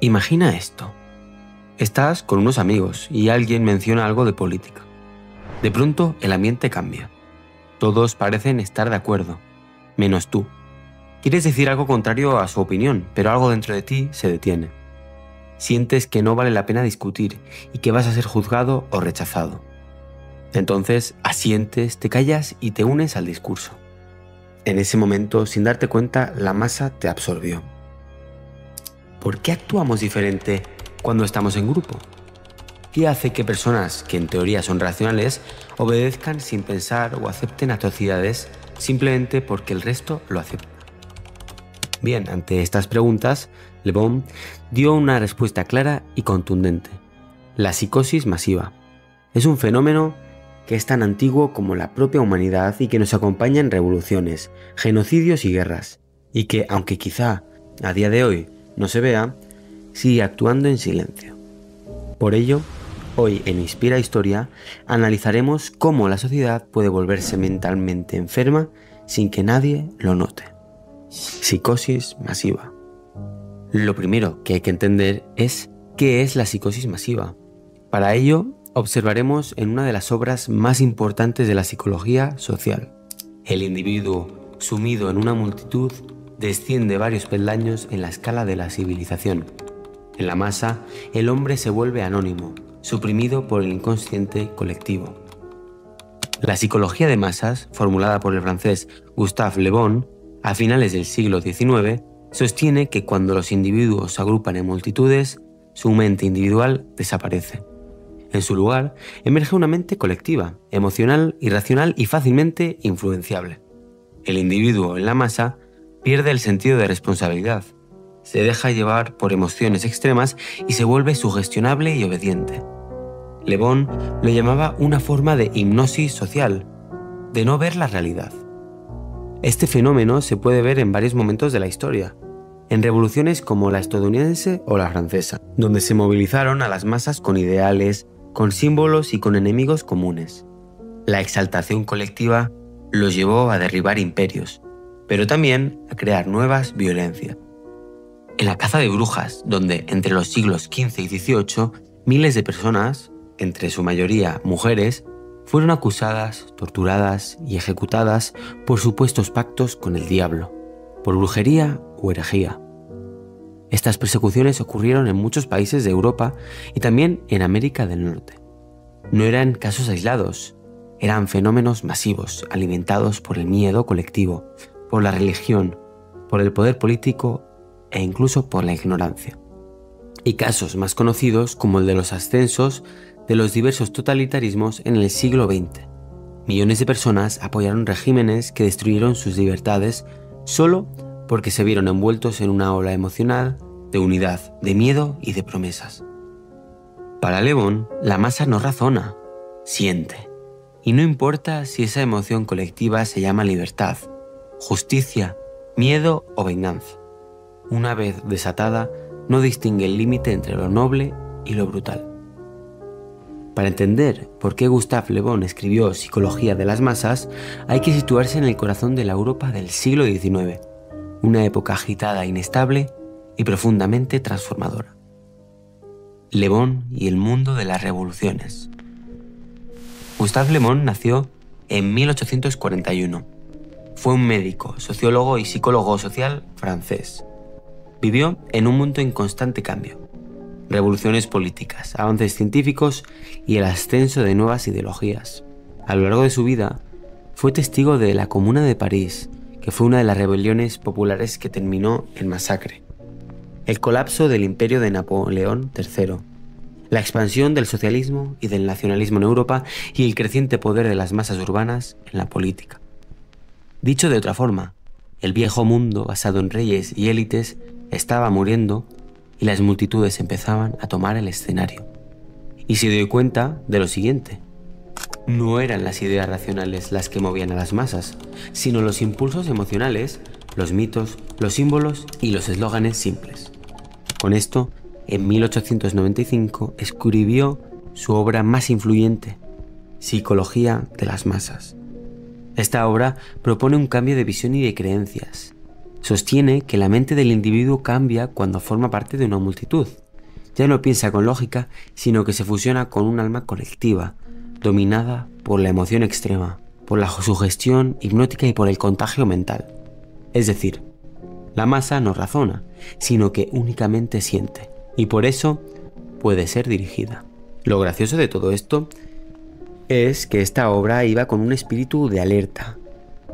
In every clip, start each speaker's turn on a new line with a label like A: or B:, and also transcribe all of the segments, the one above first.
A: Imagina esto. Estás con unos amigos y alguien menciona algo de política. De pronto el ambiente cambia. Todos parecen estar de acuerdo, menos tú. Quieres decir algo contrario a su opinión, pero algo dentro de ti se detiene. Sientes que no vale la pena discutir y que vas a ser juzgado o rechazado. Entonces asientes, te callas y te unes al discurso. En ese momento, sin darte cuenta, la masa te absorbió. ¿Por qué actuamos diferente cuando estamos en grupo? ¿Qué hace que personas que en teoría son racionales obedezcan sin pensar o acepten atrocidades simplemente porque el resto lo acepta? Bien, ante estas preguntas, Le Bon dio una respuesta clara y contundente. La psicosis masiva es un fenómeno que es tan antiguo como la propia humanidad y que nos acompaña en revoluciones, genocidios y guerras, y que, aunque quizá a día de hoy no se vea, sigue actuando en silencio. Por ello, hoy en Inspira Historia analizaremos cómo la sociedad puede volverse mentalmente enferma sin que nadie lo note. Psicosis masiva. Lo primero que hay que entender es qué es la psicosis masiva. Para ello, observaremos en una de las obras más importantes de la psicología social. El individuo, sumido en una multitud, desciende varios peldaños en la escala de la civilización. En la masa, el hombre se vuelve anónimo, suprimido por el inconsciente colectivo. La psicología de masas, formulada por el francés Gustave Le Bon, a finales del siglo XIX, sostiene que cuando los individuos se agrupan en multitudes, su mente individual desaparece. En su lugar, emerge una mente colectiva, emocional, irracional y fácilmente influenciable. El individuo en la masa pierde el sentido de responsabilidad, se deja llevar por emociones extremas y se vuelve sugestionable y obediente. Le Bon lo llamaba una forma de hipnosis social, de no ver la realidad. Este fenómeno se puede ver en varios momentos de la historia, en revoluciones como la estadounidense o la francesa, donde se movilizaron a las masas con ideales, con símbolos y con enemigos comunes. La exaltación colectiva los llevó a derribar imperios, pero también a crear nuevas violencias. En la caza de brujas, donde entre los siglos XV y XVIII miles de personas, entre su mayoría mujeres, fueron acusadas, torturadas y ejecutadas por supuestos pactos con el diablo, por brujería o herejía. Estas persecuciones ocurrieron en muchos países de Europa y también en América del Norte. No eran casos aislados, eran fenómenos masivos, alimentados por el miedo colectivo, por la religión, por el poder político e incluso por la ignorancia. Y casos más conocidos como el de los ascensos de los diversos totalitarismos en el siglo XX. Millones de personas apoyaron regímenes que destruyeron sus libertades solo porque se vieron envueltos en una ola emocional de unidad, de miedo y de promesas. Para Le Bon, la masa no razona, siente. Y no importa si esa emoción colectiva se llama libertad, justicia, miedo o venganza. Una vez desatada, no distingue el límite entre lo noble y lo brutal. Para entender por qué Gustave Le Bon escribió Psicología de las masas, hay que situarse en el corazón de la Europa del siglo XIX, una época agitada, inestable y profundamente transformadora. Le Bon y el mundo de las revoluciones. Gustave Le Bon nació en 1841. Fue un médico, sociólogo y psicólogo social francés. Vivió en un mundo en constante cambio. Revoluciones políticas, avances científicos y el ascenso de nuevas ideologías. A lo largo de su vida, fue testigo de la Comuna de París, que fue una de las rebeliones populares que terminó en masacre. El colapso del imperio de Napoleón III, la expansión del socialismo y del nacionalismo en Europa y el creciente poder de las masas urbanas en la política. Dicho de otra forma, el viejo mundo basado en reyes y élites estaba muriendo y las multitudes empezaban a tomar el escenario. Y se dio cuenta de lo siguiente: no eran las ideas racionales las que movían a las masas, sino los impulsos emocionales, los mitos, los símbolos y los eslóganes simples. Con esto, en 1895 escribió su obra más influyente, Psicología de las masas. Esta obra propone un cambio de visión y de creencias. Sostiene que la mente del individuo cambia cuando forma parte de una multitud. Ya no piensa con lógica, sino que se fusiona con un alma colectiva, dominada por la emoción extrema, por la sugestión hipnótica y por el contagio mental. Es decir, la masa no razona, sino que únicamente siente, y por eso puede ser dirigida. Lo gracioso de todo esto es que esta obra iba con un espíritu de alerta,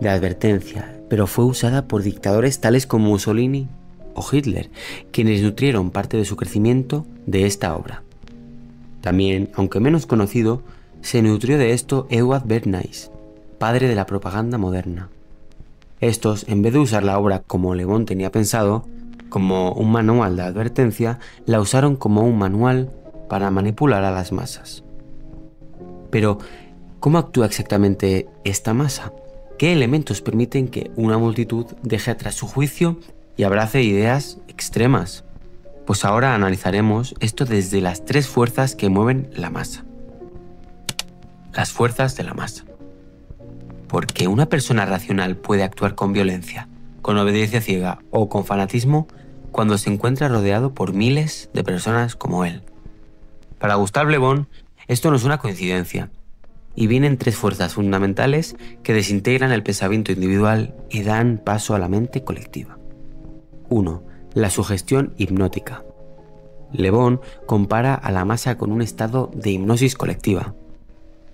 A: de advertencia, pero fue usada por dictadores tales como Mussolini o Hitler, quienes nutrieron parte de su crecimiento de esta obra. También, aunque menos conocido, se nutrió de esto Edward Bernays, padre de la propaganda moderna. Estos, en vez de usar la obra como Le Bon tenía pensado, como un manual de advertencia, la usaron como un manual para manipular a las masas. Pero, ¿cómo actúa exactamente esta masa? ¿Qué elementos permiten que una multitud deje atrás su juicio y abrace ideas extremas? Pues ahora analizaremos esto desde las 3 fuerzas que mueven la masa. Las fuerzas de la masa. ¿Por qué una persona racional puede actuar con violencia, con obediencia ciega o con fanatismo cuando se encuentra rodeado por miles de personas como él? Para Gustave Le Bon, esto no es una coincidencia, y vienen 3 fuerzas fundamentales que desintegran el pensamiento individual y dan paso a la mente colectiva. 1. La sugestión hipnótica. Le Bon compara a la masa con un estado de hipnosis colectiva.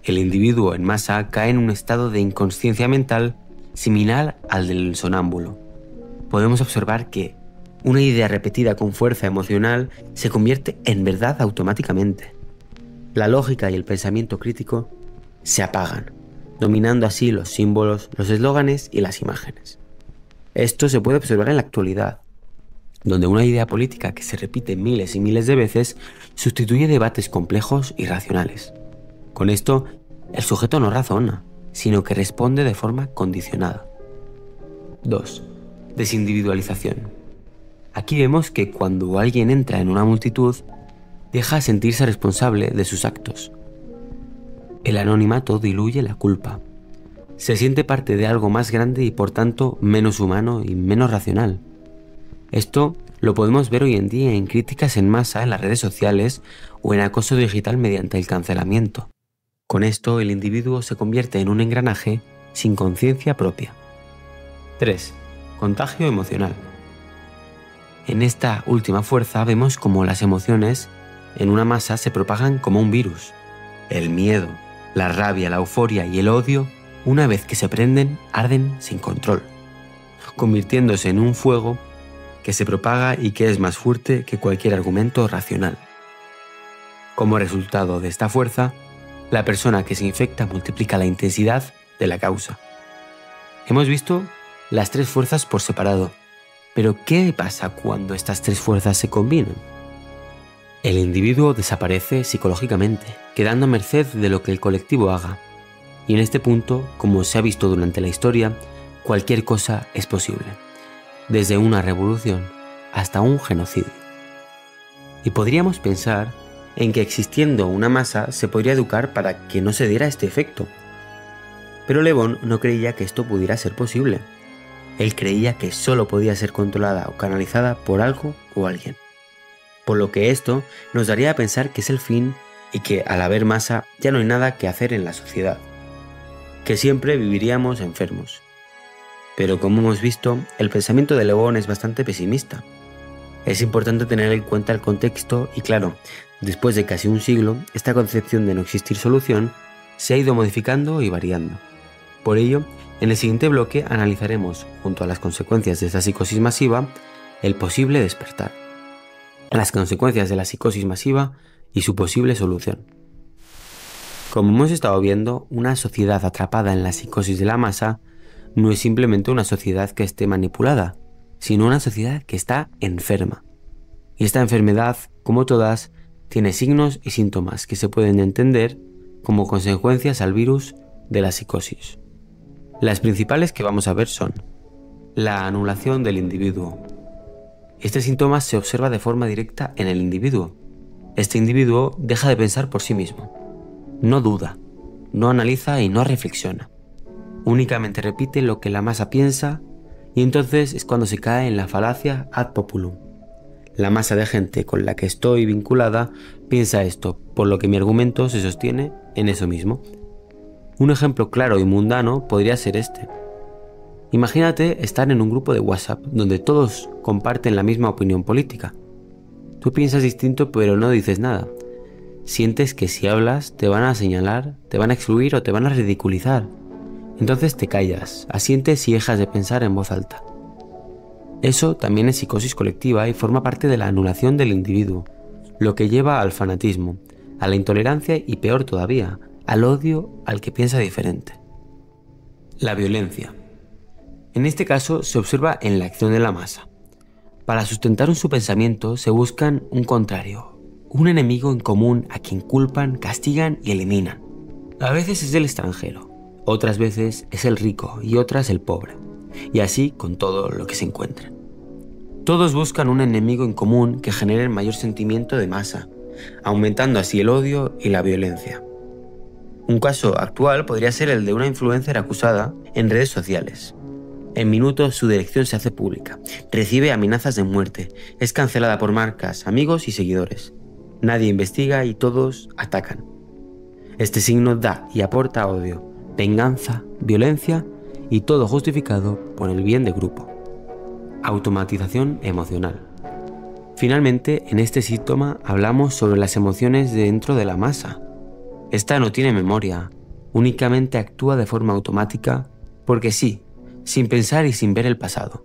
A: El individuo en masa cae en un estado de inconsciencia mental similar al del sonámbulo. Podemos observar que una idea repetida con fuerza emocional se convierte en verdad automáticamente. La lógica y el pensamiento crítico se apagan, dominando así los símbolos, los eslóganes y las imágenes. Esto se puede observar en la actualidad, donde una idea política que se repite miles y miles de veces sustituye debates complejos y racionales. Con esto, el sujeto no razona, sino que responde de forma condicionada. 2. Desindividualización. Aquí vemos que cuando alguien entra en una multitud, deja de sentirse responsable de sus actos. El anonimato diluye la culpa. Se siente parte de algo más grande y por tanto menos humano y menos racional. Esto lo podemos ver hoy en día en críticas en masa en las redes sociales o en acoso digital mediante el cancelamiento. Con esto, el individuo se convierte en un engranaje sin conciencia propia. 3. Contagio emocional. En esta última fuerza vemos cómo las emociones en una masa se propagan como un virus. El miedo, la rabia, la euforia y el odio, una vez que se prenden, arden sin control, convirtiéndose en un fuego que se propaga y que es más fuerte que cualquier argumento racional. Como resultado de esta fuerza, la persona que se infecta multiplica la intensidad de la causa. Hemos visto las 3 fuerzas por separado, pero ¿qué pasa cuando estas 3 fuerzas se combinan? El individuo desaparece psicológicamente, quedando a merced de lo que el colectivo haga. Y en este punto, como se ha visto durante la historia, cualquier cosa es posible, desde una revolución hasta un genocidio. Y podríamos pensar en que existiendo una masa se podría educar para que no se diera este efecto. Pero Le Bon no creía que esto pudiera ser posible. Él creía que solo podía ser controlada o canalizada por algo o alguien. Por lo que esto nos daría a pensar que es el fin y que al haber masa ya no hay nada que hacer en la sociedad, que siempre viviríamos enfermos. Pero como hemos visto, el pensamiento de Le Bon es bastante pesimista. Es importante tener en cuenta el contexto y claro, después de casi un siglo, esta concepción de no existir solución se ha ido modificando y variando. Por ello, en el siguiente bloque analizaremos, junto a las consecuencias de esta psicosis masiva, el posible despertar, las consecuencias de la psicosis masiva y su posible solución. Como hemos estado viendo, una sociedad atrapada en la psicosis de la masa no es simplemente una sociedad que esté manipulada, sino una sociedad que está enferma. Y esta enfermedad, como todas, tiene signos y síntomas que se pueden entender como consecuencias al virus de la psicosis. Las principales que vamos a ver son la anulación del individuo. Este síntoma se observa de forma directa en el individuo. Este individuo deja de pensar por sí mismo. No duda, no analiza y no reflexiona. Únicamente repite lo que la masa piensa Y entonces es cuando se cae en la falacia ad populum. La masa de gente con la que estoy vinculada piensa esto, por lo que mi argumento se sostiene en eso mismo. Un ejemplo claro y mundano podría ser este. Imagínate estar en un grupo de WhatsApp donde todos comparten la misma opinión política. Tú piensas distinto pero no dices nada. Sientes que si hablas te van a señalar, te van a excluir o te van a ridiculizar. Entonces te callas, asientes y dejas de pensar en voz alta. Eso también es psicosis colectiva y forma parte de la anulación del individuo, lo que lleva al fanatismo, a la intolerancia y peor todavía, al odio al que piensa diferente. La violencia. En este caso se observa en la acción de la masa. Para sustentar su pensamiento se buscan un contrario, un enemigo en común a quien culpan, castigan y eliminan. A veces es el extranjero, otras veces es el rico y otras el pobre, y así con todo lo que se encuentren. Todos buscan un enemigo en común que genere el mayor sentimiento de masa, aumentando así el odio y la violencia. Un caso actual podría ser el de una influencer acusada en redes sociales. En minutos su dirección se hace pública, recibe amenazas de muerte, es cancelada por marcas, amigos y seguidores. Nadie investiga y todos atacan. Este signo da y aporta odio, venganza, violencia y todo justificado por el bien del grupo. Automatización emocional. Finalmente, en este síntoma hablamos sobre las emociones dentro de la masa. Esta no tiene memoria, únicamente actúa de forma automática porque sí, sin pensar y sin ver el pasado.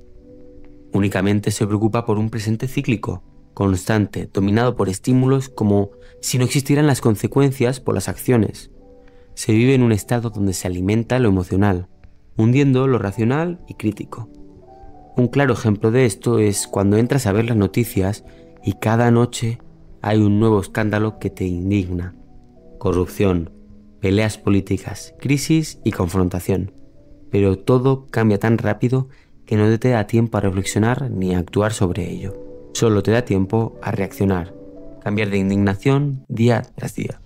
A: Únicamente se preocupa por un presente cíclico, constante, dominado por estímulos como si no existieran las consecuencias por las acciones. Se vive en un estado donde se alimenta lo emocional, hundiendo lo racional y crítico. Un claro ejemplo de esto es cuando entras a ver las noticias y cada noche hay un nuevo escándalo que te indigna. Corrupción, peleas políticas, crisis y confrontación. Pero todo cambia tan rápido que no te da tiempo a reflexionar ni a actuar sobre ello. Solo te da tiempo a reaccionar, cambiar de indignación día tras día.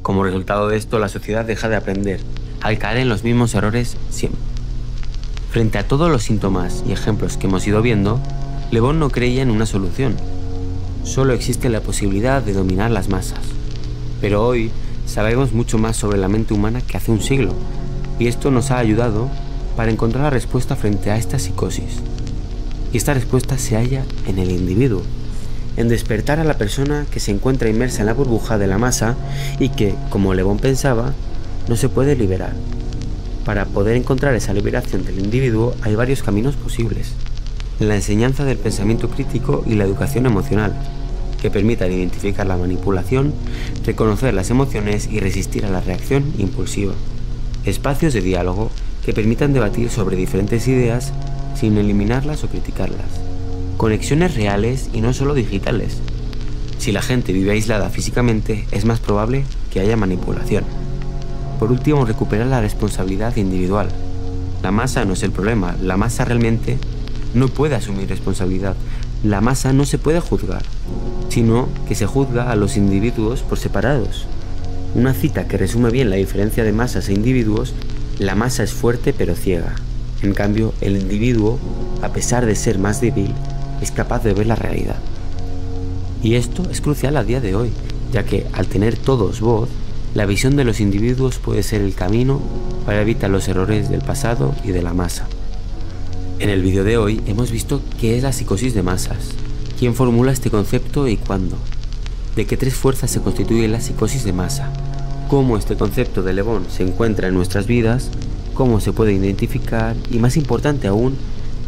A: Como resultado de esto, la sociedad deja de aprender, al caer en los mismos errores siempre. Frente a todos los síntomas y ejemplos que hemos ido viendo, Le Bon no creía en una solución. Solo existe la posibilidad de dominar las masas. Pero hoy sabemos mucho más sobre la mente humana que hace un siglo, y esto nos ha ayudado para encontrar la respuesta frente a esta psicosis. Y esta respuesta se halla en el individuo, en despertar a la persona que se encuentra inmersa en la burbuja de la masa y que, como Le Bon pensaba, no se puede liberar. Para poder encontrar esa liberación del individuo hay varios caminos posibles. La enseñanza del pensamiento crítico y la educación emocional, que permitan identificar la manipulación, reconocer las emociones y resistir a la reacción impulsiva. Espacios de diálogo que permitan debatir sobre diferentes ideas sin eliminarlas o criticarlas. Conexiones reales y no solo digitales. Si la gente vive aislada físicamente, es más probable que haya manipulación. Por último, recuperar la responsabilidad individual. La masa no es el problema, la masa realmente no puede asumir responsabilidad. La masa no se puede juzgar, sino que se juzga a los individuos por separados. Una cita que resume bien la diferencia de masas e individuos: la masa es fuerte pero ciega. En cambio, el individuo, a pesar de ser más débil, es capaz de ver la realidad. Y esto es crucial a día de hoy, ya que al tener todos voz, la visión de los individuos puede ser el camino para evitar los errores del pasado y de la masa. En el vídeo de hoy hemos visto qué es la psicosis de masas, quién formula este concepto y cuándo, de qué tres fuerzas se constituye la psicosis de masa, cómo este concepto de Le Bon se encuentra en nuestras vidas, cómo se puede identificar y, más importante aún,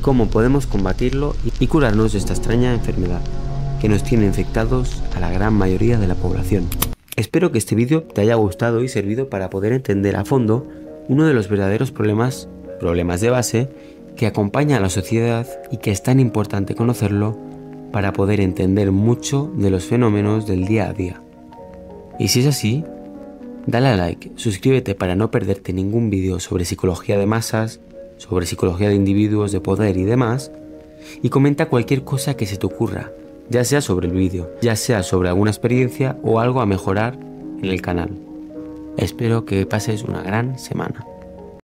A: cómo podemos combatirlo y curarnos de esta extraña enfermedad que nos tiene infectados a la gran mayoría de la población. Espero que este vídeo te haya gustado y servido para poder entender a fondo uno de los verdaderos problemas de base que acompaña a la sociedad y que es tan importante conocerlo para poder entender mucho de los fenómenos del día a día. Y si es así, dale a like, suscríbete para no perderte ningún vídeo sobre psicología de masas, sobre psicología de individuos, de poder y demás, y comenta cualquier cosa que se te ocurra, ya sea sobre el vídeo, ya sea sobre alguna experiencia o algo a mejorar en el canal. Espero que pases una gran semana.